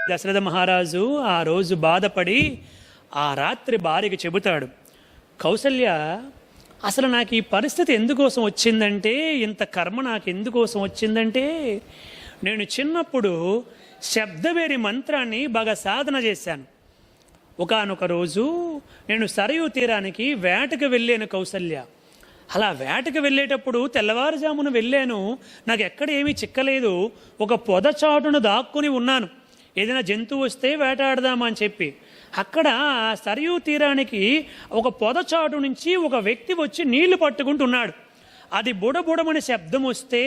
దశరథ మహారాజు ఆ రోజు బాధపడి ఆ రాత్రి భార్యకి చెబుతాడు, కౌసల్య, అసలు నాకు ఈ పరిస్థితి ఎందుకోసం వచ్చిందంటే, ఇంత కర్మ నాకు ఎందుకోసం వచ్చిందంటే, నేను చిన్నప్పుడు శబ్దవేరి మంత్రాన్ని బాగా సాధన చేశాను. ఒకానొక రోజు నేను సరయూ తీరానికి వేటకు వెళ్ళాను కౌసల్య. అలా వేటకు వెళ్ళేటప్పుడు తెల్లవారుజామున వెళ్ళాను. నాకు ఎక్కడ ఏమీ చిక్కలేదు. ఒక పొదచాటును దాక్కుని ఉన్నాను, ఏదైనా జంతువు వస్తే వేటాడదామా అని చెప్పి. అక్కడ సరయూ తీరానికి ఒక పొదచాటు నుంచి ఒక వ్యక్తి వచ్చి నీళ్లు పట్టుకుంటున్నాడు. అది బుడబుడమని శబ్దం వస్తే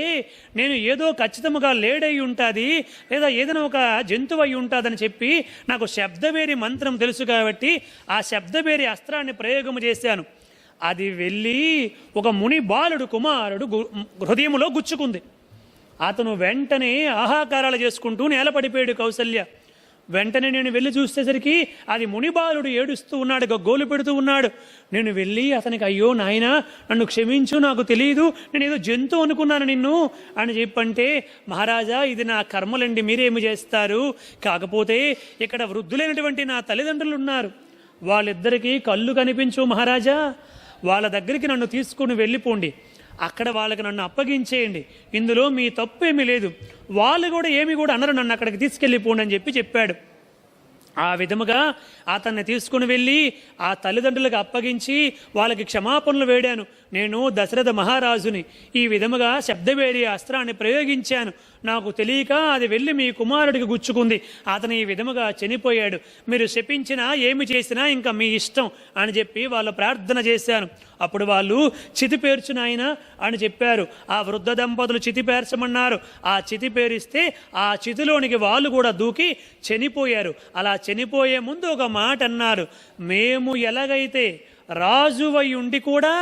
నేను ఏదో ఖచ్చితంగా లేడై ఉంటుంది, లేదా ఏదైనా ఒక జంతువు అయి ఉంటుందని చెప్పి నాకు శబ్దవేరి మంత్రం తెలుసు కాబట్టి ఆ శబ్దవేరి అస్త్రాన్ని ప్రయోగం చేశాను. అది వెళ్ళి ఒక ముని బాలుడు కుమారుడు హృదయంలో గుచ్చుకుంది. అతను వెంటనే ఆహాకారాలు చేసుకుంటూ నేలపడిపోయాడు కౌసల్య. వెంటనే నేను వెళ్ళి చూసేసరికి అది మునిబాలుడు ఏడుస్తూ ఉన్నాడు, గోలు పెడుతూ ఉన్నాడు. నేను వెళ్ళి అతనికి, అయ్యో నాయన, నన్ను క్షమించు, నాకు తెలియదు, నేను ఏదో జంతువు అనుకున్నాను నిన్ను అని చెప్పంటే, మహారాజా ఇది నా కర్మలండి, మీరేమి చేస్తారు? కాకపోతే ఇక్కడ వృద్ధులైనటువంటి నా తల్లిదండ్రులు ఉన్నారు, వాళ్ళిద్దరికీ కళ్ళు కనిపించు మహారాజా, వాళ్ళ దగ్గరికి నన్ను తీసుకుని వెళ్ళిపోండి, అక్కడ వాళ్ళకి నన్ను అప్పగించేయండి, ఇందులో మీ తప్పేమీ లేదు, వాళ్ళు కూడా ఏమి కూడా అనరు, నన్ను అక్కడికి తీసుకెళ్ళిపోండి అని చెప్పాడు. ఆ విధముగా అతన్ని తీసుకుని వెళ్ళి ఆ తల్లిదండ్రులకు అప్పగించి వాళ్ళకి క్షమాపణలు వేడాను. నేను దశరథ మహారాజుని, ఈ విధముగా శబ్దవేరి అస్త్రాన్ని ప్రయోగించాను, నాకు తెలియక అది వెళ్ళి మీ కుమారుడికి గుచ్చుకుంది, అతను ఈ విధముగా చనిపోయాడు, మీరు శపించినా ఏమి చేసినా ఇంకా మీ ఇష్టం అని చెప్పి వాళ్ళు ప్రార్థన చేశాను. అప్పుడు వాళ్ళు చితి పేర్చు నాయన అని చెప్పారు. ఆ వృద్ధ దంపతులు చితి పేర్చమన్నారు. ఆ చితి పేరిస్తే ఆ చితిలోనికి వాళ్ళు కూడా దూకి చనిపోయారు. అలా చనిపోయే ముందు ఒక మాట అన్నారు, మేము ఎలాగైతే రాజువై ఉండి కూడా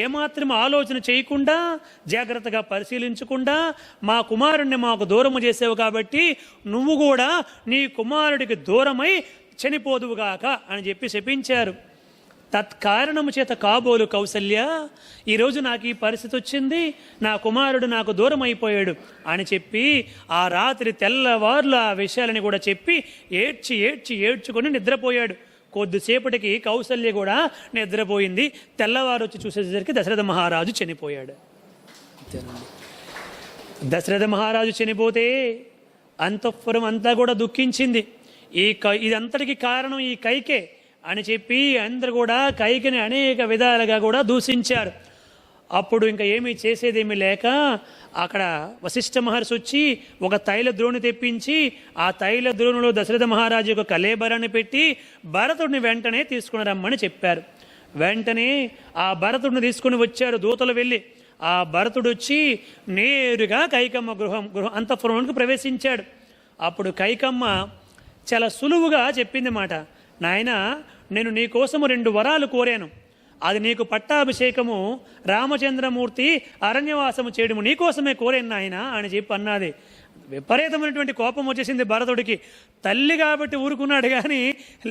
ఏమాత్రం ఆలోచన చేయకుండా, జాగ్రత్తగా పరిశీలించకుండా మా కుమారుణ్ణి మాకు దూరము చేసావు కాబట్టి నువ్వు కూడా నీ కుమారుడికి దూరమై చనిపోదువుగాక అని చెప్పి శపించారు. తత్కారణము చేత కాబోలు కౌసల్య, ఈరోజు నాకు ఈ పరిస్థితి వచ్చింది, నా కుమారుడు నాకు దూరం అయిపోయాడు అని చెప్పి ఆ రాత్రి తెల్లవార్లు ఆ విషయాలని కూడా చెప్పి ఏడ్చుకొని నిద్రపోయాడు. కొద్దిసేపటికి కౌసల్య కూడా నిద్రపోయింది. తెల్లవారు వచ్చి చూసేసరికి దశరథ మహారాజు చనిపోయాడు. దశరథ మహారాజు చనిపోతే అంతఃపురం అంతా కూడా దుఃఖించింది. ఇదంతటికి కారణం ఈ కైకే అని చెప్పి అందరూ కూడా కైకిని అనేక విధాలుగా కూడా దూషించారు. అప్పుడు ఇంకా ఏమీ చేసేదేమీ లేక అక్కడ వశిష్ఠ మహర్షి వచ్చి ఒక తైల ద్రోణి తెప్పించి ఆ తైల ద్రోణిలో దశరథ మహారాజు యొక్క కళేబరాన్ని పెట్టి భరతుడిని వెంటనే తీసుకుని రమ్మని చెప్పారు. వెంటనే ఆ భరతుడిని తీసుకుని వచ్చారు దూతలు వెళ్ళి. ఆ భరతుడు వచ్చి నేరుగా కైకమ్మ గృహం అంతఃపురంలోకి ప్రవేశించాడు. అప్పుడు కైకమ్మ చాలా సులువుగా చెప్పింది మాట, నాయన, నేను నీ కోసము 2 వరాలు కోరాను, అది నీకు పట్టాభిషేకము, రామచంద్రమూర్తి అరణ్యవాసము చేయడము నీకోసమే కోరాను నాయన అని చెప్పి అన్నది. విపరీతమైనటువంటి కోపం వచ్చేసింది భరతుడికి. తల్లి కాబట్టి ఊరుకున్నాడు, కానీ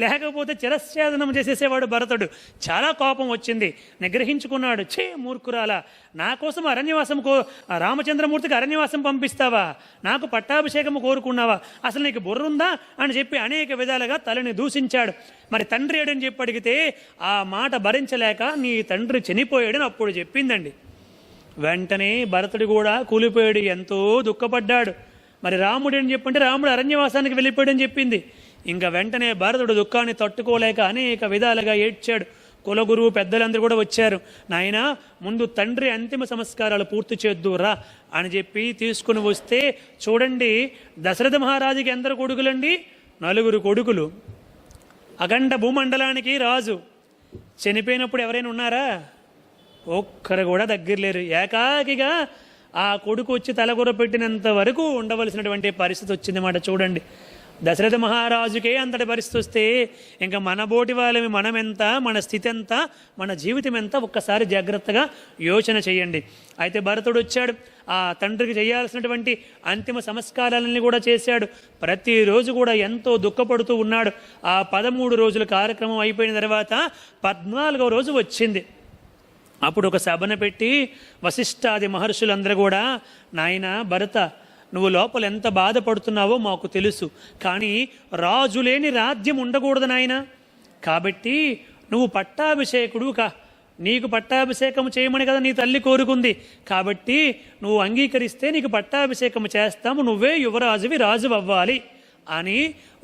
లేకపోతే చిరశ్చేదనం చేసేసేవాడు భరతుడు. చాలా కోపం వచ్చింది, నిగ్రహించుకున్నాడు. మూర్ఖురాలా, నా కోసం అరణ్యవాసం రామచంద్రమూర్తికి అరణ్యవాసం పంపిస్తావా? నాకు పట్టాభిషేకము కోరుకున్నావా? అసలు నీకు బుర్రుందా అని చెప్పి అనేక విధాలుగా తల్లిని దూషించాడు. మరి తండ్రి ఏడని చెప్పి అడిగితే ఆ మాట భరించలేక నీ తండ్రి చనిపోయాడని అప్పుడు చెప్పిందండి. వెంటనే భరతుడు కూడా కూలిపోయాడు, ఎంతో దుఃఖపడ్డాడు. మరి రాముడు అని చెప్పంటే రాముడు అరణ్యవాసానికి వెళ్ళిపోయాడని చెప్పింది. ఇంకా వెంటనే భరతుడు దుఃఖాన్ని తట్టుకోలేక అనేక విధాలుగా ఏడ్చాడు. కులగురువు పెద్దలందరూ కూడా వచ్చారు. నాయన, ముందు తండ్రి అంతిమ సంస్కారాలు పూర్తి చేద్దురా అని చెప్పి తీసుకుని వస్తే, చూడండి దశరథ మహారాజుకి ఎందరు కొడుకులండి? 4 కొడుకులు. అఖండ భూమండలానికి రాజు. చనిపోయినప్పుడు ఎవరైనా ఉన్నారా? ఒక్కరు కూడా దగ్గర లేరు. ఏకాకిగా ఆ కొడుకు వచ్చి తలగొర పెట్టినంత వరకు ఉండవలసినటువంటి పరిస్థితి వచ్చిందన్నమాట. చూడండి, దశరథ మహారాజుకే అంతటి పరిస్థితి వస్తే ఇంకా మన బోటి వాళ్ళమి మనమెంత, మన స్థితి ఎంత, మన జీవితం ఎంత ఒక్కసారి జాగ్రత్తగా యోచన చేయండి. అయితే భరతుడు వచ్చాడు, ఆ తండ్రికి చేయాల్సినటువంటి అంతిమ సంస్కారాలన్నీ కూడా చేశాడు. ప్రతిరోజు కూడా ఎంతో దుఃఖపడుతూ ఉన్నాడు. ఆ 13 రోజుల కార్యక్రమం అయిపోయిన తర్వాత 14వ రోజు వచ్చింది. అప్పుడు ఒక సభను పెట్టి వశిష్ఠాది మహర్షులందరూ కూడా, నాయన భరత, నువ్వు లోపల ఎంత బాధపడుతున్నావో మాకు తెలుసు, కానీ రాజు లేని రాజ్యం ఉండకూడదు నాయన. కాబట్టి నువ్వు పట్టాభిషేకుడు నీకు పట్టాభిషేకం చేయమని కదా నీ తల్లి కోరుకుంది. కాబట్టి నువ్వు అంగీకరిస్తే నీకు పట్టాభిషేకం చేస్తాము, నువ్వే యువరాజువి, రాజు అవ్వాలి అని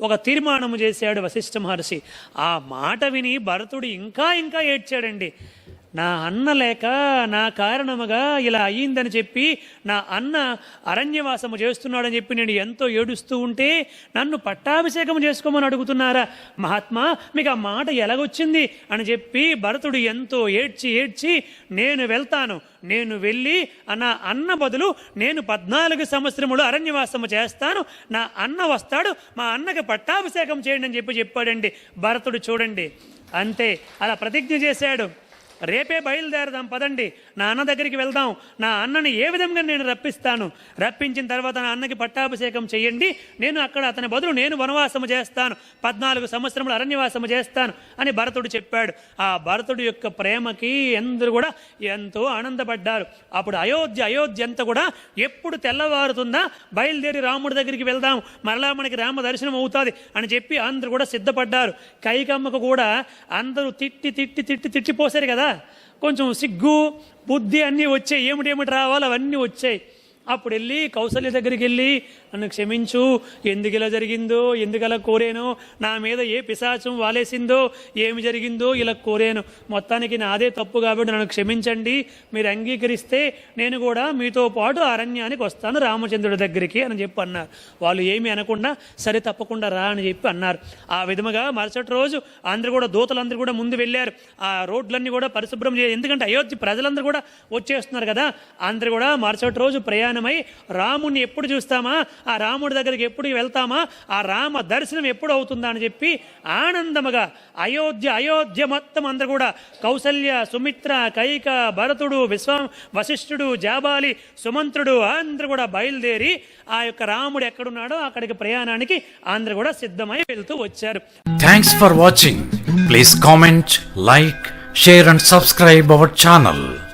ఒక తీర్మానం చేశాడు వశిష్ఠ మహర్షి. ఆ మాట విని భరతుడు ఇంకా ఇంకా ఏడ్చాడండి. నా అన్న లేక నా కారణముగా ఇలా అయ్యిందని చెప్పి, నా అన్న అరణ్యవాసము చేస్తున్నాడని చెప్పి నేను ఎంతో ఏడుస్తూ ఉంటే నన్ను పట్టాభిషేకం చేసుకోమని అడుగుతున్నారా మహాత్మా, మీకు ఆ మాట ఎలాగొచ్చింది అని చెప్పి భరతుడు ఎంతో ఏడ్చి నేను వెళ్తాను, నేను వెళ్ళి నా అన్న బదులు నేను 14 సంవత్సరములు అరణ్యవాసము చేస్తాను, నా అన్న వస్తాడు, మా అన్నకి పట్టాభిషేకం చేయండి అని చెప్పాడండి భరతుడు. చూడండి, అంతే అలా ప్రతిజ్ఞ చేశాడు. రేపే బయలుదేరదాం పదండి, నా అన్న దగ్గరికి వెళ్దాం, నా అన్నని ఏ విధంగా నేను రప్పించిన తర్వాత నా అన్నకి పట్టాభిషేకం చేయండి, నేను అక్కడ అతని బదులు నేను వనవాసము చేస్తాను, 14 సంవత్సరములు అరణ్యవాసము చేస్తాను అని భరతుడు చెప్పాడు. ఆ భరతుడు యొక్క ప్రేమకి అందరూ కూడా ఎంతో ఆనందపడ్డారు. అప్పుడు అయోధ్య అంతా కూడా ఎప్పుడు తెల్లవారుతుందా బయలుదేరి రాముడి దగ్గరికి వెళ్దాం, మరలా మనకి రామ దర్శనం అవుతుంది అని చెప్పి అందరూ కూడా సిద్ధపడ్డారు. కైకమ్మకు కూడా అందరూ తిట్టిపోసారు కదా, కొంచెం సిగ్గు బుద్ధి అన్నీ వచ్చాయి, ఏమిటి రావాలి అవన్నీ వచ్చాయి. అప్పుడు వెళ్ళి కౌసల్య దగ్గరికి వెళ్ళి, నన్ను క్షమించు, ఎందుకు ఇలా జరిగిందో, ఎందుకు అలా కోరానో, నా మీద ఏ పిశాచం వాలేసిందో, ఏమి జరిగిందో ఇలా కోరాను, మొత్తానికి నాదే తప్పు కాబట్టి నన్ను క్షమించండి, మీరు అంగీకరిస్తే నేను కూడా మీతో పాటు అరణ్యానికి వస్తాను రామచంద్రుడి దగ్గరికి అని చెప్పి అన్నారు. వాళ్ళు ఏమీ అనకుండా సరే తప్పకుండా రా అని చెప్పి అన్నారు. ఆ విధముగా మరుసటి రోజు అందరూ కూడా దూతలందరూ కూడా ముందు వెళ్ళారు. ఆ రోడ్లన్నీ కూడా పరిశుభ్రం చేయాలి, ఎందుకంటే అయోధ్య ప్రజలందరూ కూడా వచ్చేస్తున్నారు కదా. అందరూ కూడా మరుసటి రోజు ప్రయాణమై రాముణ్ణి ఎప్పుడు చూస్తామా, ఆ రాముడి దగ్గరికి ఎప్పుడు వెళ్తామా, ఆ రామ దర్శనం ఎప్పుడు అవుతుందా అని చెప్పి ఆనందముగా అయోధ్య మొత్తం అందరూ కూడా కౌసల్య, సుమిత్ర, కైక, భరతుడు, వశిష్ఠుడు, జాబాలి, సుమంత్రుడు అందరూ కూడా బయలుదేరి ఆ యొక్క రాముడు ఎక్కడున్నాడో అక్కడికి ప్రయాణానికి అందరూ కూడా సిద్ధమై వెళ్తూ వచ్చారు. Thanks for watching. Please comment, like, share and subscribe our channel.